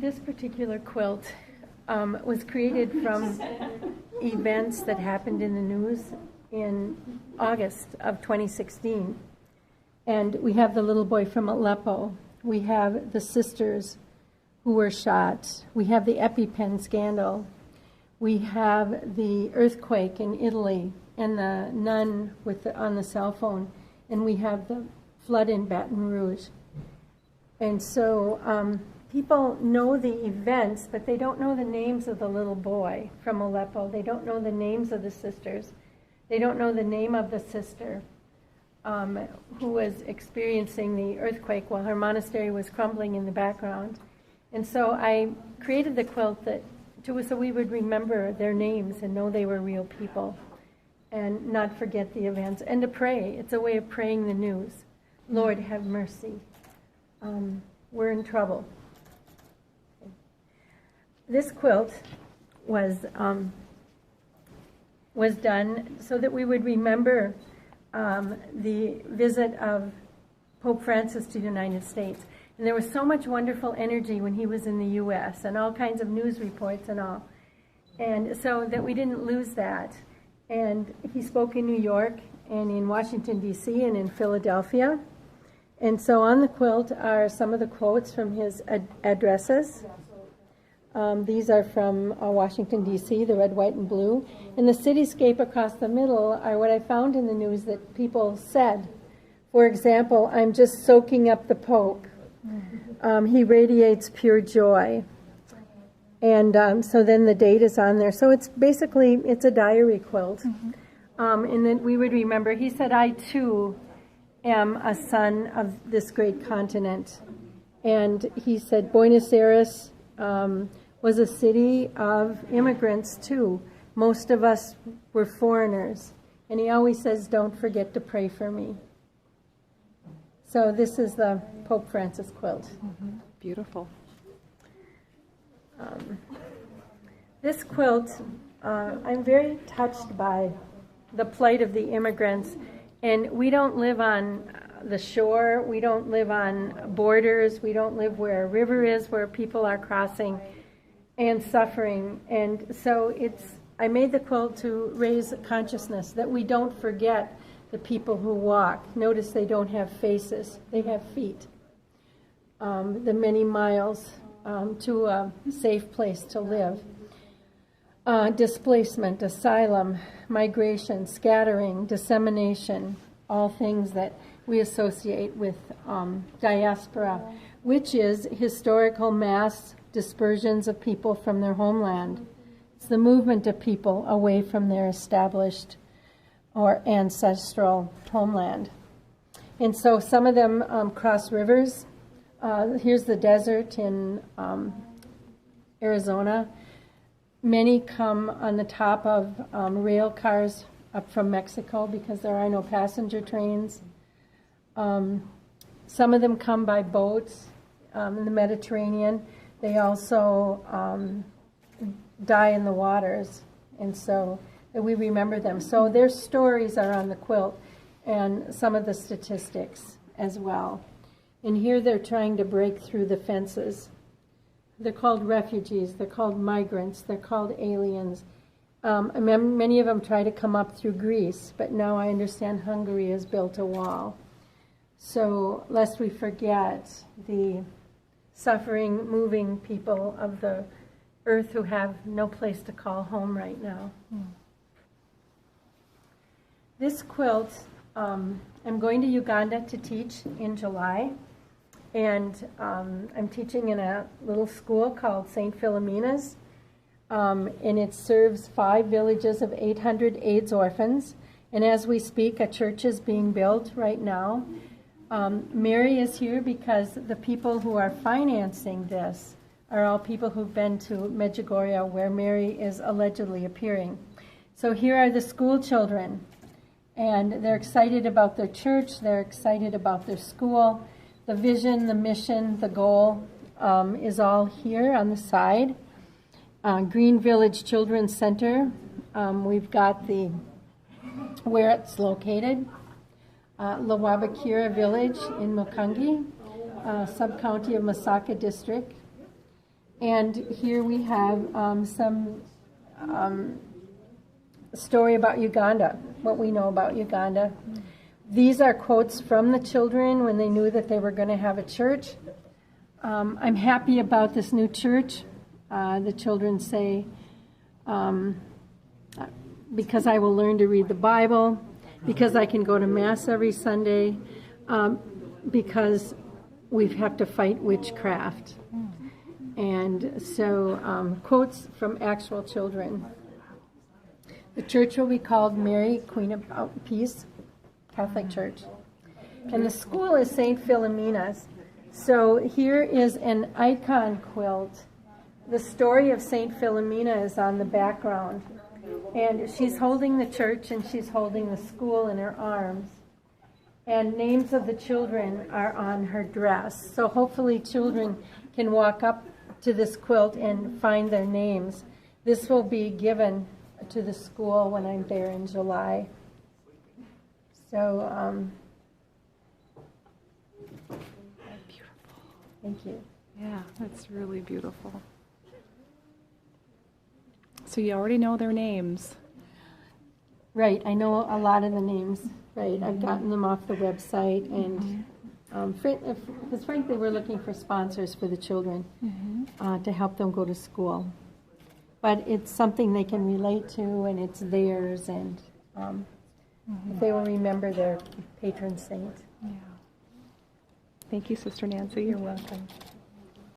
This particular quilt was created from events that happened in the news in August of 2016. And we have the little boy from Aleppo. We have the sisters who were shot. We have the EpiPen scandal. We have the earthquake in Italy and the nun on the cell phone. And we have the flood in Baton Rouge. And so people know the events, but they don't know the names of the little boy from Aleppo. They don't know the names of the sisters. They don't know the name of the sister who was experiencing the earthquake while her monastery was crumbling in the background. And so I created the quilt so we would remember their names and know they were real people and not forget the events. And to pray. It's a way of praying the news. Lord, have mercy. We're in trouble. This quilt was done so that we would remember the visit of Pope Francis to the United States. And there was so much wonderful energy when he was in the U.S. and all kinds of news reports and all. And so that we didn't lose that. And he spoke in New York and in Washington, D.C. and in Philadelphia. And so on the quilt are some of the quotes from his addresses. These are from Washington, D.C., the red, white, and blue. And the cityscape across the middle are what I found in the news that people said. For example, I'm just soaking up the Pope. He radiates pure joy. And so then the date is on there. So it's a diary quilt. And then we would remember, he said, I too am a son of this great continent. And he said, Buenos Aires was a city of immigrants too. Most of us were foreigners. And he always says, don't forget to pray for me. So this is the Pope Francis quilt. Beautiful. This quilt, I'm very touched by the plight of the immigrants. And we don't live on the shore. We don't live on borders. We don't live where a river is, where people are crossing and suffering. And so I made the quilt to raise consciousness that we don't forget the people who walk. Notice they don't have faces. They have feet. The many miles to a safe place to live. Displacement, asylum, migration, scattering, dissemination, all things that we associate with diaspora, which is historical mass dispersions of people from their homeland. It's the movement of people away from their established or ancestral homeland. And so some of them cross rivers. Here's the desert in Arizona. Many come on the top of rail cars up from Mexico because there are no passenger trains. Some of them come by boats in the Mediterranean. They also die in the waters, and so we remember them. So their stories are on the quilt and some of the statistics as well. And here they're trying to break through the fences. They're called refugees, they're called migrants, they're called aliens. Many of them try to come up through Greece, but now I understand Hungary has built a wall. So lest we forget the suffering, moving people of the earth who have no place to call home right now. This quilt, I'm going to Uganda to teach in July. And I'm teaching in a little school called St. Philomena's. And it serves 5 villages of 800 AIDS orphans. And as we speak, a church is being built right now. Mary is here because the people who are financing this are all people who've been to Medjugorje, where Mary is allegedly appearing. So here are the school children. And they're excited about their church. They're excited about their school. The vision, the mission, the goal is all here on the side. Green Village Children's Center. We've got where it's located. Lawabakira Village in Mukangi, sub-county of Masaka District. And here we have some story about Uganda, what we know about Uganda. These are quotes from the children when they knew that they were going to have a church. I'm happy about this new church. The children say, because I will learn to read the Bible, because I can go to Mass every Sunday, because we have to fight witchcraft. And so, quotes from actual children. The church will be called Mary, Queen of Peace, Catholic Church. And the school is St. Philomena's. So here is an icon quilt. The story of St. Philomena is on the background. And she's holding the church and she's holding the school in her arms. And names of the children are on her dress. So hopefully children can walk up to this quilt and find their names. This will be given to the school when I'm there in July. So, Beautiful. thank you. Yeah, that's really beautiful. So you already know their names. Right, I know a lot of the names. Right, I've gotten them off the website, and because frankly, we're looking for sponsors for the children to help them go to school. But it's something they can relate to, and it's theirs, and they will remember their patron saint. Yeah. Thank you, Sister Nancy. You're welcome.